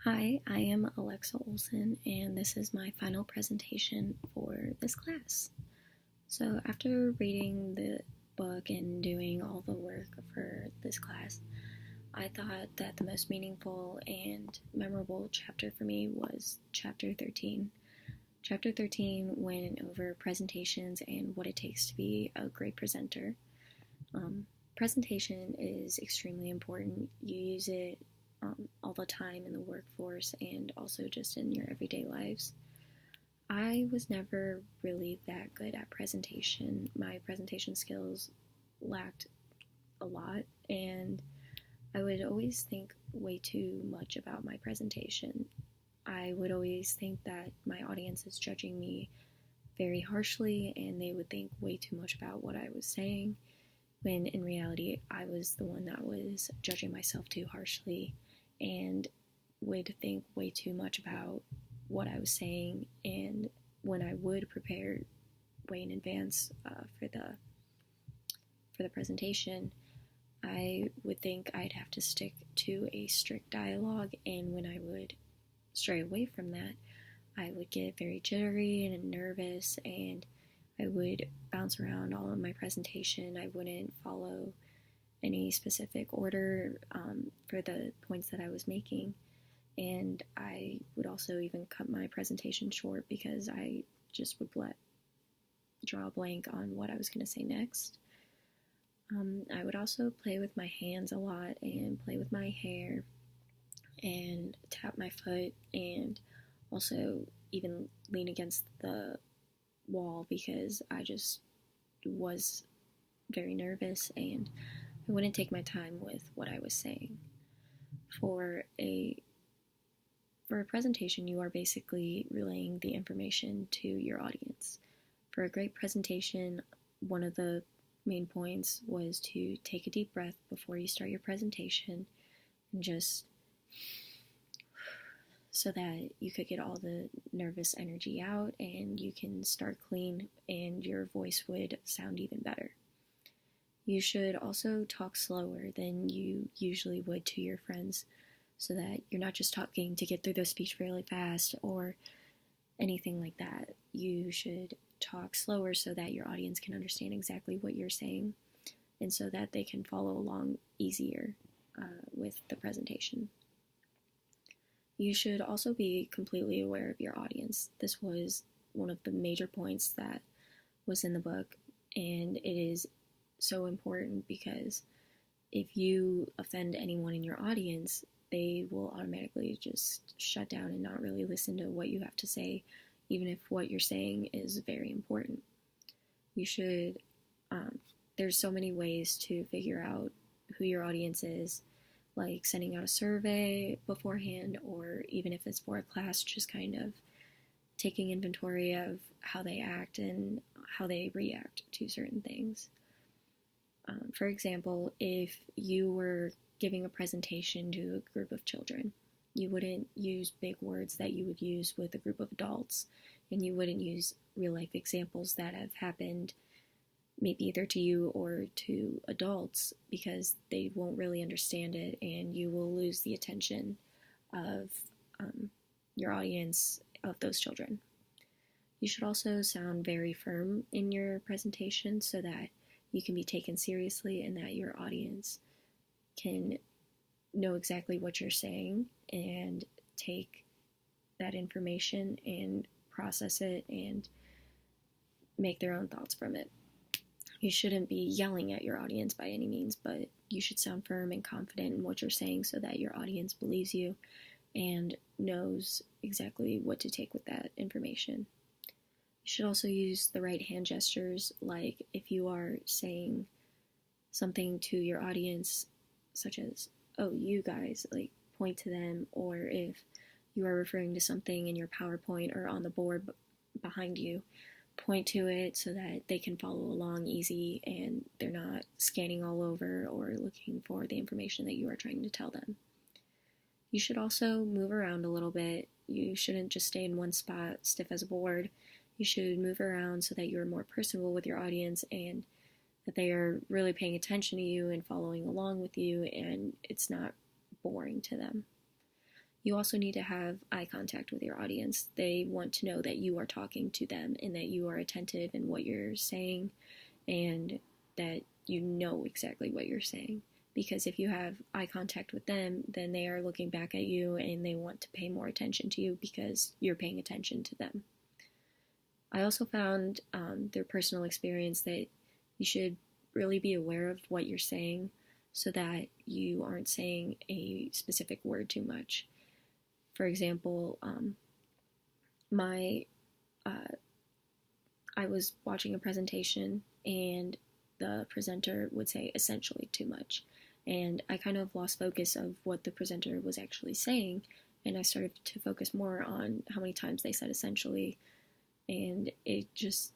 Hi, I am Alexa Olson, and this is my final presentation for this class. So, after reading the book and doing all the work for this class, I thought that the most meaningful and memorable chapter for me was Chapter 13. Chapter 13 went over presentations and what it takes to be a great presenter. Presentation is extremely important. You use it all the time in the workforce and also just in your everyday lives. I was never really that good at presentation. My presentation skills lacked a lot, and I would always think way too much about my presentation. I would always think that my audience is judging me very harshly, and they would think way too much about what I was saying, when in reality, I was the one that was judging myself too harshly and would think way too much about what I was saying. And when I would prepare way in advance for the presentation, I would think I'd have to stick to a strict dialogue, and when I would stray away from that, I would get very jittery and nervous, and I would bounce around all of my presentation. I wouldn't follow any specific order for the points that I was making, and I would also even cut my presentation short because I just would draw a blank on what I was going to say next. I would also play with my hands a lot and play with my hair and tap my foot and also even lean against the wall because I just was very nervous and I wouldn't take my time with what I was saying. For a presentation, you are basically relaying the information to your audience. For a great presentation, one of the main points was to take a deep breath before you start your presentation and just so that you could get all the nervous energy out and you can start clean and your voice would sound even better. You should also talk slower than you usually would to your friends so that you're not just talking to get through the speech really fast or anything like that. You should talk slower so that your audience can understand exactly what you're saying and so that they can follow along easier with the presentation. You should also be completely aware of your audience. This was one of the major points that was in the book, and it is so important because if you offend anyone in your audience, they will automatically just shut down and not really listen to what you have to say, even if what you're saying is very important. You should, there's so many ways to figure out who your audience is, like sending out a survey beforehand, or even if it's for a class, just kind of taking inventory of how they act and how they react to certain things. For example, if you were giving a presentation to a group of children, you wouldn't use big words that you would use with a group of adults, and you wouldn't use real-life examples that have happened maybe either to you or to adults because they won't really understand it, and you will lose the attention of your audience of those children. You should also sound very firm in your presentation so that you can be taken seriously and that your audience can know exactly what you're saying and take that information and process it and make their own thoughts from it. You shouldn't be yelling at your audience by any means, but you should sound firm and confident in what you're saying so that your audience believes you and knows exactly what to take with that information. You should also use the right hand gestures, like if you are saying something to your audience, such as, oh, you guys, like point to them, or if you are referring to something in your PowerPoint or on the board behind you, point to it so that they can follow along easy and they're not scanning all over or looking for the information that you are trying to tell them. You should also move around a little bit. You shouldn't just stay in one spot, stiff as a board. You should move around so that you're more personable with your audience and that they are really paying attention to you and following along with you and it's not boring to them. You also need to have eye contact with your audience. They want to know that you are talking to them and that you are attentive in what you're saying and that you know exactly what you're saying. Because if you have eye contact with them, then they are looking back at you and they want to pay more attention to you because you're paying attention to them. I also found through personal experience that you should really be aware of what you're saying so that you aren't saying a specific word too much. For example, I was watching a presentation and the presenter would say essentially too much. And I kind of lost focus of what the presenter was actually saying, and I started to focus more on how many times they said essentially, and it just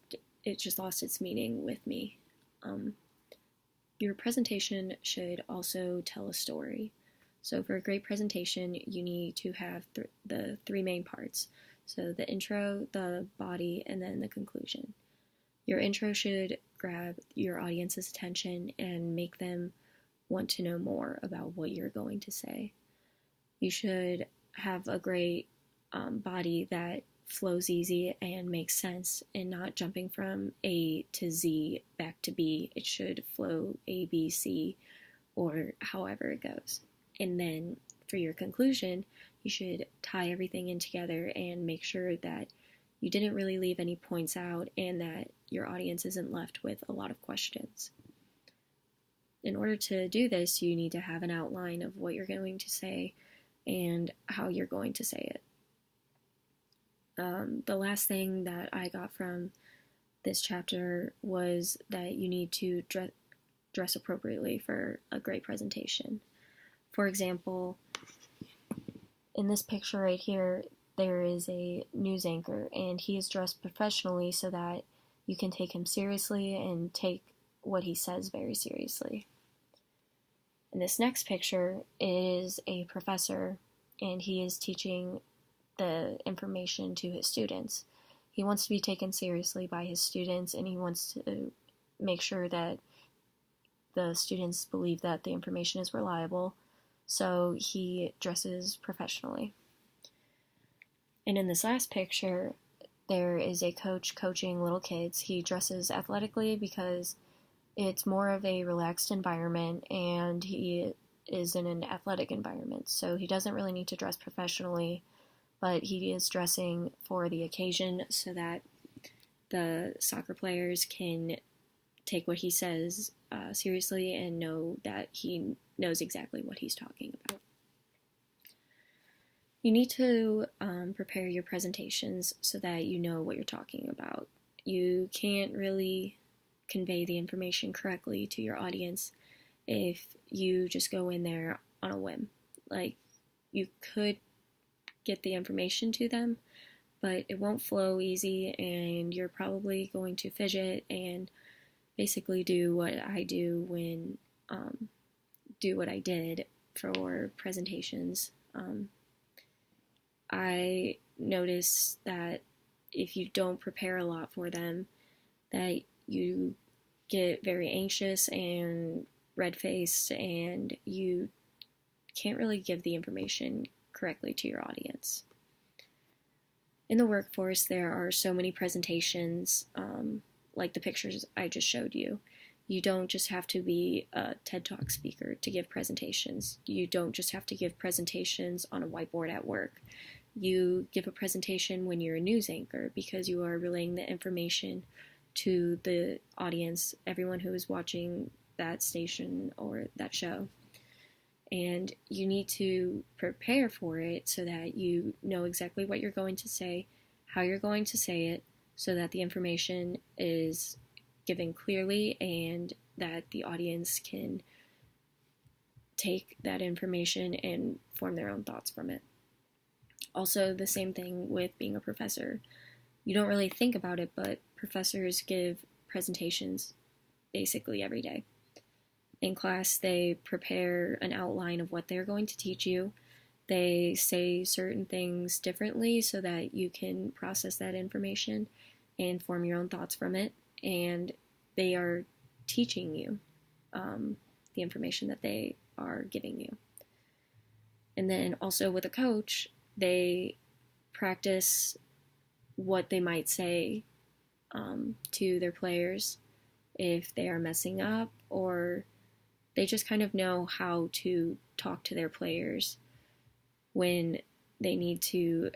lost its meaning with me. Your presentation should also tell a story. So for a great presentation, you need to have the three main parts. So the intro, the body, and then the conclusion. Your intro should grab your audience's attention and make them want to know more about what you're going to say. You should have a great body that flows easy and makes sense and not jumping from A to Z back to B. It should flow A, B, C, or however it goes. And then for your conclusion, you should tie everything in together and make sure that you didn't really leave any points out and that your audience isn't left with a lot of questions. In order to do this, you need to have an outline of what you're going to say and how you're going to say it. The last thing that I got from this chapter was that you need to dress appropriately for a great presentation. For example, in this picture right here, there is a news anchor, and he is dressed professionally so that you can take him seriously and take what he says very seriously. In this next picture is a professor, and he is teaching the information to his students. He wants to be taken seriously by his students, and he wants to make sure that the students believe that the information is reliable, so he dresses professionally. And in this last picture, there is a coach coaching little kids. He dresses athletically because it's more of a relaxed environment and he is in an athletic environment. So he doesn't really need to dress professionally, but he is dressing for the occasion so that the soccer players can take what he says seriously and know that he knows exactly what he's talking about. You need to prepare your presentations so that you know what you're talking about. You can't really convey the information correctly to your audience if you just go in there on a whim. Like, you could get the information to them, but it won't flow easy, and you're probably going to fidget and basically do what I do when do what I did for presentations. I noticed that if you don't prepare a lot for them, that you get very anxious and red-faced, and you can't really give the information correctly to your audience. In the workforce, there are so many presentations, like the pictures I just showed you. You don't just have to be a TED Talk speaker to give presentations. You don't just have to give presentations on a whiteboard at work. You give a presentation when you're a news anchor because you are relaying the information to the audience, everyone who is watching that station or that show. And you need to prepare for it so that you know exactly what you're going to say, how you're going to say it, so that the information is given clearly and that the audience can take that information and form their own thoughts from it. Also, the same thing with being a professor. You don't really think about it, but professors give presentations basically every day. In class, they prepare an outline of what they're going to teach you. They say certain things differently so that you can process that information and form your own thoughts from it. And they are teaching you the information that they are giving you. And then also with a coach, they practice what they might say to their players if they are messing up, or they just kind of know how to talk to their players when they need to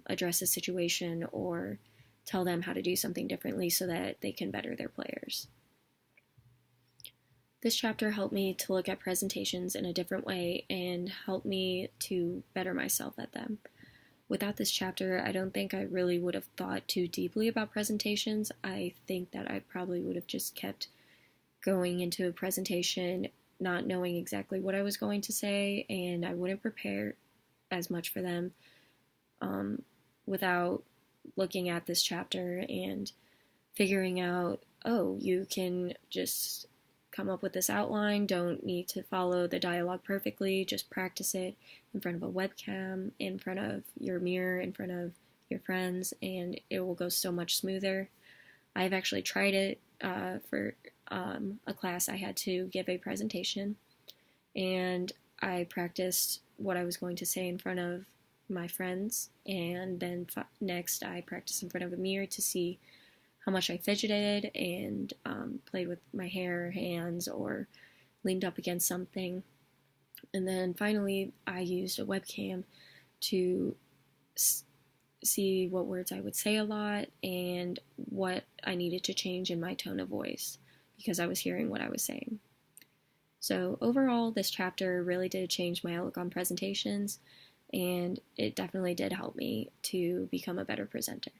address a situation or tell them how to do something differently so that they can better their players. This chapter helped me to look at presentations in a different way and helped me to better myself at them. Without this chapter, I don't think I really would have thought too deeply about presentations. I think that I probably would have just kept going into a presentation not knowing exactly what I was going to say, and I wouldn't prepare as much for them without looking at this chapter and figuring out, oh, you can just come up with this outline, don't need to follow the dialogue perfectly, just practice it in front of a webcam, in front of your mirror, in front of your friends, and it will go so much smoother. I've actually tried it for a class I had to give a presentation, and I practiced what I was going to say in front of my friends, and then next I practiced in front of a mirror to see how much I fidgeted and played with my hair, hands, or leaned up against something. And then finally, I used a webcam to see what words I would say a lot and what I needed to change in my tone of voice because I was hearing what I was saying. So overall, this chapter really did change my outlook on presentations, and it definitely did help me to become a better presenter.